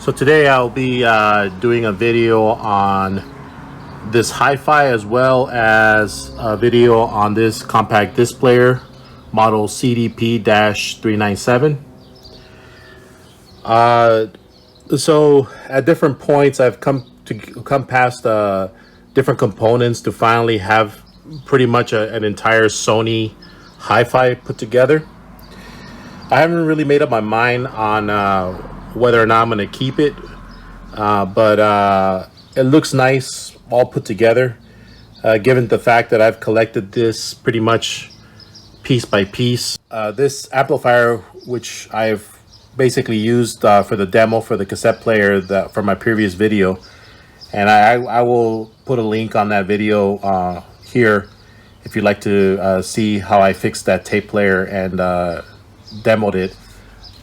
So today I'll be doing a video on this Hi-Fi as well as a video on this compact disc player model CDP-397. So at different points I've come past different components to finally have pretty much an entire Sony Hi-Fi put together. I haven't really made up my mind on whether or not I'm going to keep it, but it looks nice all put together, given the fact that I've collected this pretty much piece by piece. This amplifier, which I've basically used for the demo for the cassette player for my previous video, and I will put a link on that video here if you'd like to see how I fixed that tape player and demoed it.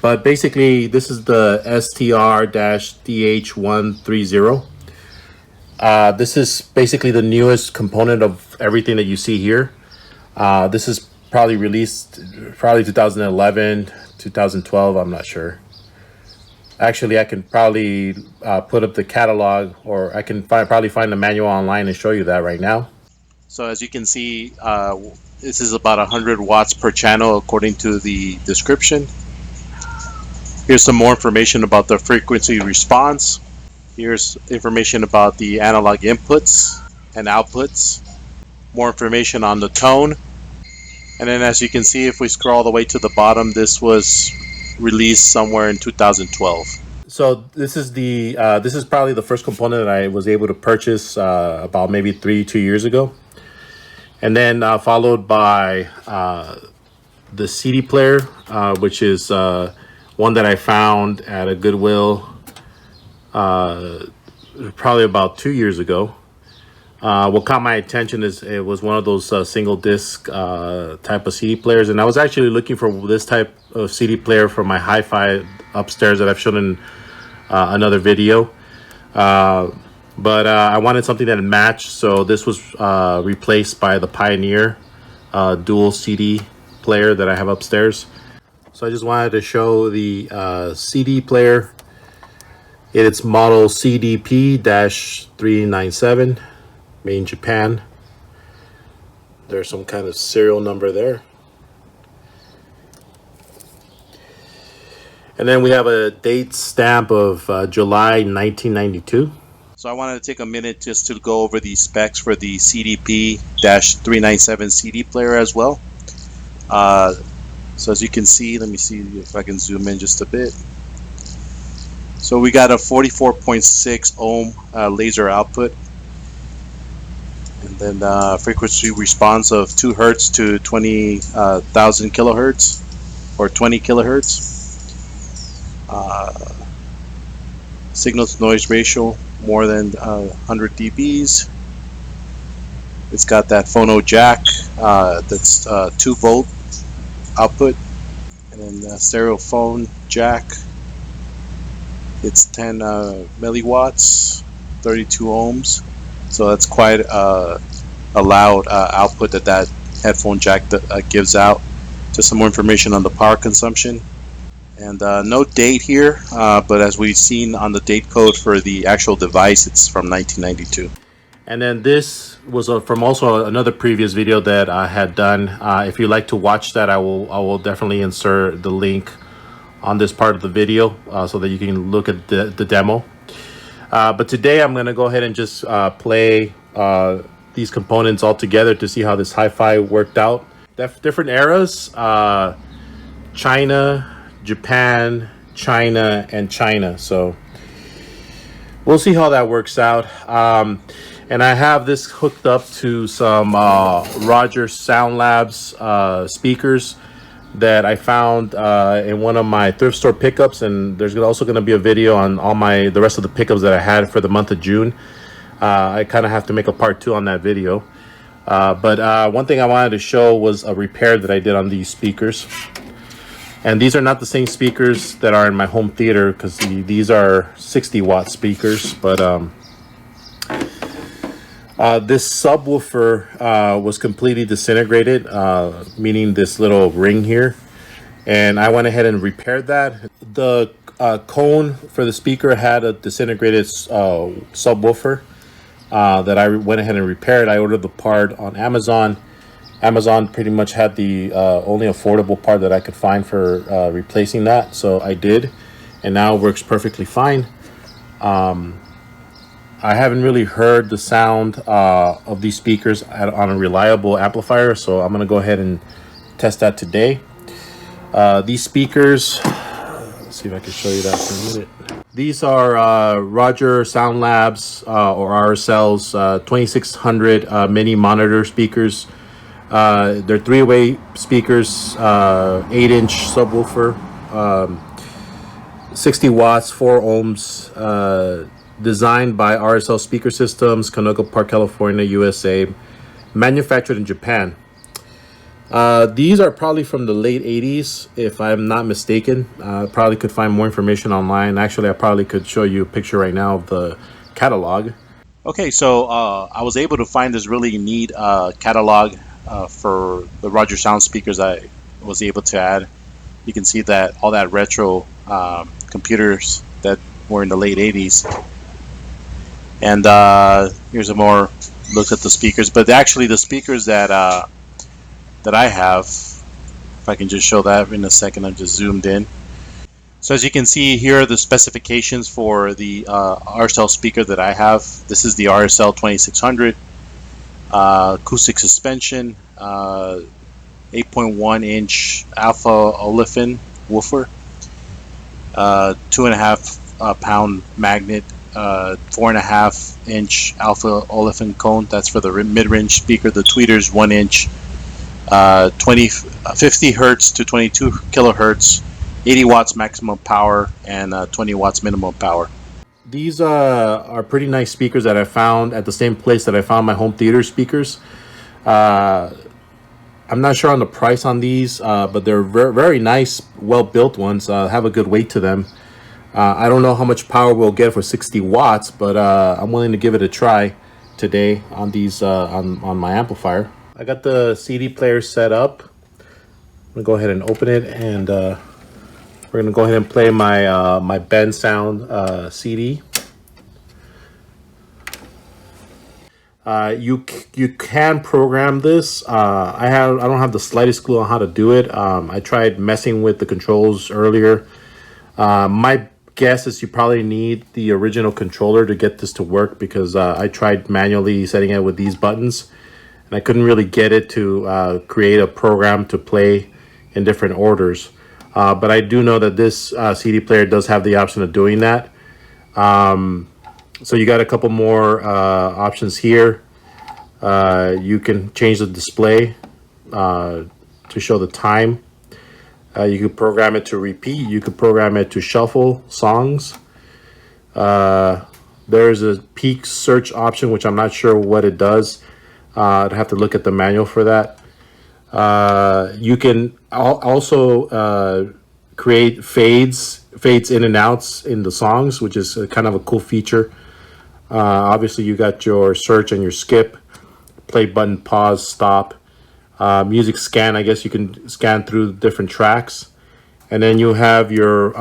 But basically this is the STR-DH130. This is basically the newest component of everything that you see here. This is probably released 2011, 2012, I'm not sure. Actually, I can probably put up the catalog, or I can probably find the manual online and show you that right now. So as you can see, this is about 100 watts per channel according to the description. Here's some more information about the frequency response. Here's information about the analog inputs and outputs. More information on the tone. And then as you can see, if we scroll all the way to the bottom, this was released somewhere in 2012. So this is probably the first component that I was able to purchase about maybe 2 years ago. And then followed by the CD player, which is one that I found at a Goodwill probably about 2 years ago. What caught my attention is it was one of those single disc type of CD players, and I was actually looking for this type of CD player for my Hi-Fi upstairs that I've shown in another video. But I wanted something that matched, so this was replaced by the Pioneer dual CD player that I have upstairs. So I just wanted to show the CD player. It's model CDP-397, made in Japan. There's some kind of serial number there. And then we have a date stamp of July 1992. So I wanted to take a minute just to go over the specs for the CDP-397 CD player as well. So as you can see, let me see if I can zoom in just a bit. So we got a 44.6 ohm laser output, and then frequency response of 2 Hertz to 20,000 kilohertz or 20 kilohertz. Signal to noise ratio more than 100 dBs. It's got that phono jack that's 2 volt output, and then stereo phone jack. It's 10 milliwatts, 32 ohms, so that's quite a loud output that headphone jack gives out. Just some more information on the power consumption, and no date here, but as we've seen on the date code for the actual device, it's from 1992. And then this was from also another previous video that I had done. If you'd like to watch that, I will definitely insert the link on this part of the video so that you can look at the demo. But today I'm going to go ahead and just play these components all together to see how this Hi-Fi worked out. Different eras, China, Japan, China, and China. So we'll see how that works out. And I have this hooked up to some Rogers Sound Labs speakers that I found in one of my thrift store pickups, and there's also going to be a video on all the rest of the pickups that I had for the month of June. I kind of have to make a part 2 on that video, but one thing I wanted to show was a repair that I did on these speakers. And these are not the same speakers that are in my home theater, because these are 60 watt speakers, but this subwoofer was completely disintegrated, meaning this little ring here, and I went ahead and repaired that. The cone for the speaker had a disintegrated subwoofer that I went ahead and repaired. I ordered the part on Amazon. Amazon pretty much had the only affordable part that I could find for replacing that, so I did, and now it works perfectly fine. I haven't really heard the sound of these speakers on a reliable amplifier, so I'm gonna go ahead and test that today. These speakers, let's see if I can show you that for a minute. These are Roger Sound Labs or RSL's 2600 mini monitor speakers. They're three-way speakers, 8-inch subwoofer, 60 watts, 4 ohms, designed by RSL Speaker Systems, Canoga Park, California, USA, manufactured in Japan. These are probably from the late 80s, if I'm not mistaken. Probably could find more information online. Actually, I probably could show you a picture right now of the catalog. Okay, so I was able to find this really neat catalog for the Roger Sound speakers I was able to add. You can see that all that retro computers that were in the late 80s. And here's a more look at the speakers. But actually the speakers that I have, if I can just show that in a second, I'm just zoomed in. So as you can see, here are the specifications for the RSL speaker that I have. This is the RSL 2600. Acoustic suspension, 8.1-inch alpha olefin woofer, 2.5 pound magnet, 4.5-inch alpha olefin cone. That's for the mid-range speaker. The tweeter's 1-inch, 50 hertz to 22 kilohertz, 80 watts maximum power, and 20 watts minimum power. These are pretty nice speakers that I found at the same place that I found my home theater speakers. I'm not sure on the price on these, but they're very nice, well-built ones. Have a good weight to them. I don't know how much power we'll get for 60 watts, but I'm willing to give it a try today on these on my amplifier. I got the CD player set up. I'm gonna go ahead and open it, and we're gonna go ahead and play my my Ben Sound CD. You can program this. I don't have the slightest clue on how to do it. I tried messing with the controls earlier. My guess is you probably need the original controller to get this to work, because I tried manually setting it with these buttons, and I couldn't really get it to create a program to play in different orders. But I do know that this CD player does have the option of doing that. So you got a couple more options here. You can change the display to show the time. You could program it to repeat. You could program it to shuffle songs. There's a peak search option, which I'm not sure what it does. I'd have to look at the manual for that. You can also create fades in and outs in the songs, which is kind of a cool feature. Obviously, you got your search and your skip, play button, pause, stop. Music scan, I guess you can scan through different tracks. And then you have your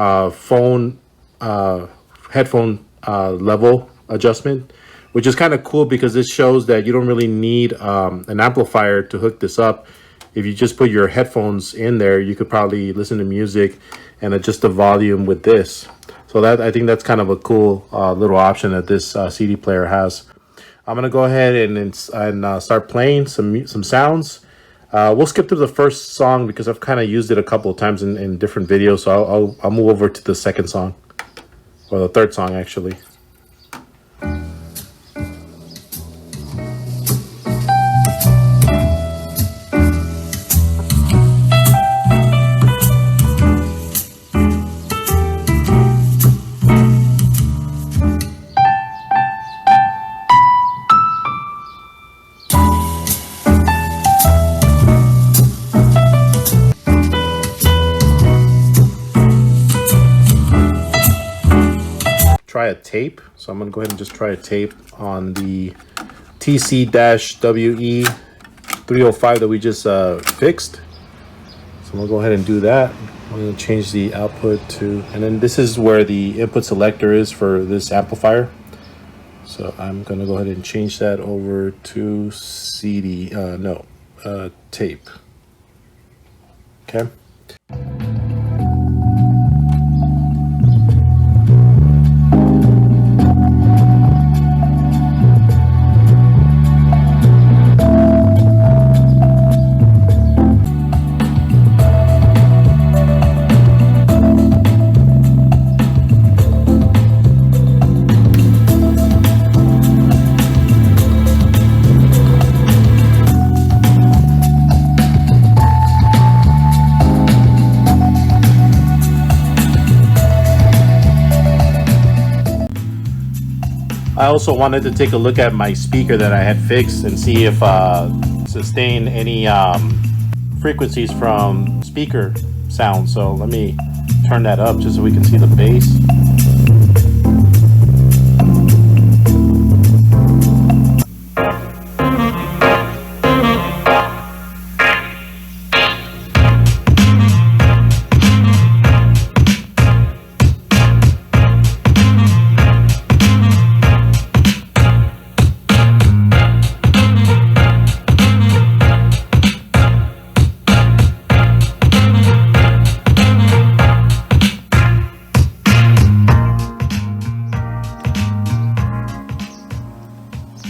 headphone level adjustment, which is kind of cool, because this shows that you don't really need an amplifier to hook this up. If you just put your headphones in there, you could probably listen to music and adjust the volume with this. So that, I think that's kind of a cool little option that this CD player has. I'm gonna go ahead and start playing some sounds. We'll skip through the first song because I've kind of used it a couple of times in different videos. So I'll move over to the second song, or the third song actually. Try a tape. So I'm gonna go ahead and just try a tape on the TC-WE305 that we just fixed. So I'm gonna go ahead and do that. I'm gonna change the output to, and then this is where the input selector is for this amplifier. So I'm gonna go ahead and change that over to tape. Okay. I also wanted to take a look at my speaker that I had fixed and see if sustain any frequencies from speaker sound. So let me turn that up just so we can see the bass.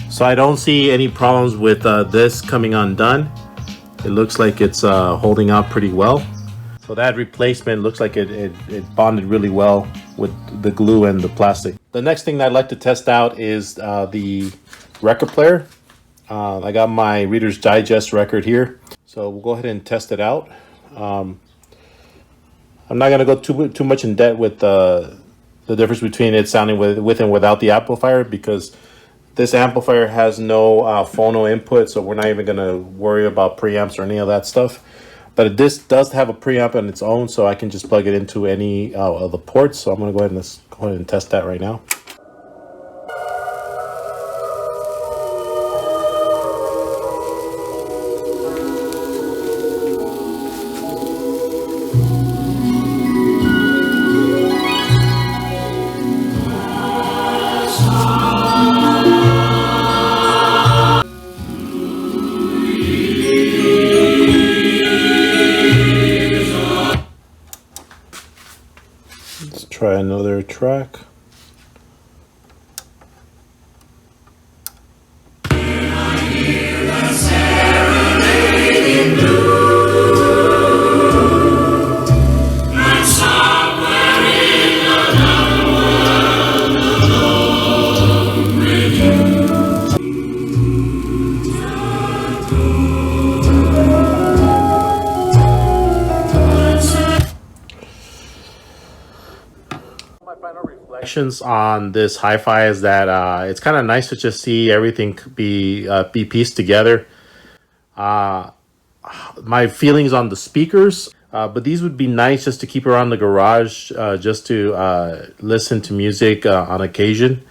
So I don't see any problems with this coming undone. It looks like it's holding out pretty well. So that replacement looks like it bonded really well with the glue and the plastic. The next thing that I'd like to test out is the record player. I got my Reader's Digest record here. So we'll go ahead and test it out. I'm not going to go too much in depth with the difference between it sounding with and without the amplifier, because this amplifier has no phono input, so we're not even going to worry about preamps or any of that stuff. But this does have a preamp on its own, so I can just plug it into any of the ports. So I'm going to go ahead and test that right now. Let's try another track. On this Hi-Fi is that it's kind of nice to just see everything be pieced together. My feelings on the speakers, but these would be nice just to keep around the garage, just to listen to music on occasion.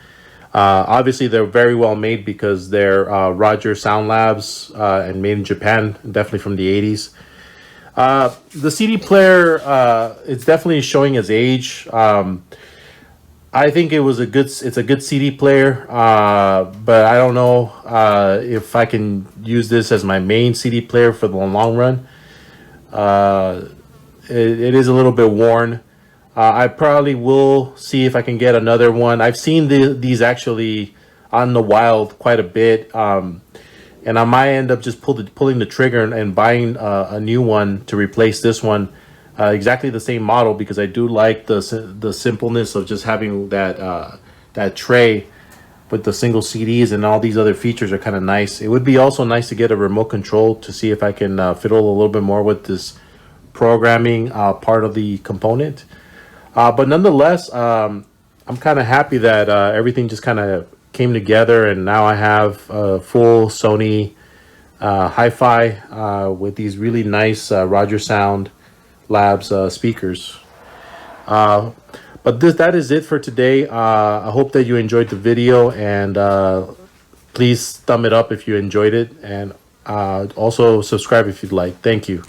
Obviously they're very well made because they're Roger Sound Labs and made in Japan, definitely from the 80s. The CD player, it's definitely showing its age. I think it's a good CD player, but I don't know if I can use this as my main CD player for the long run. It is a little bit worn. I probably will see if I can get another one. I've seen these actually on the wild quite a bit, and I might end up just pulling the trigger and buying a new one to replace this one. Exactly the same model, because I do like the simpleness of just having that tray with the single CDs, and all these other features are kind of nice. It would be also nice to get a remote control to see if I can fiddle a little bit more with this programming part of the component. But nonetheless, I'm kind of happy that everything just kind of came together, and now I have a full Sony Hi-Fi with these really nice Roger Sound Labs speakers. But that is it for today. I hope that you enjoyed the video, and please thumb it up if you enjoyed it, and also subscribe if you'd like. Thank you.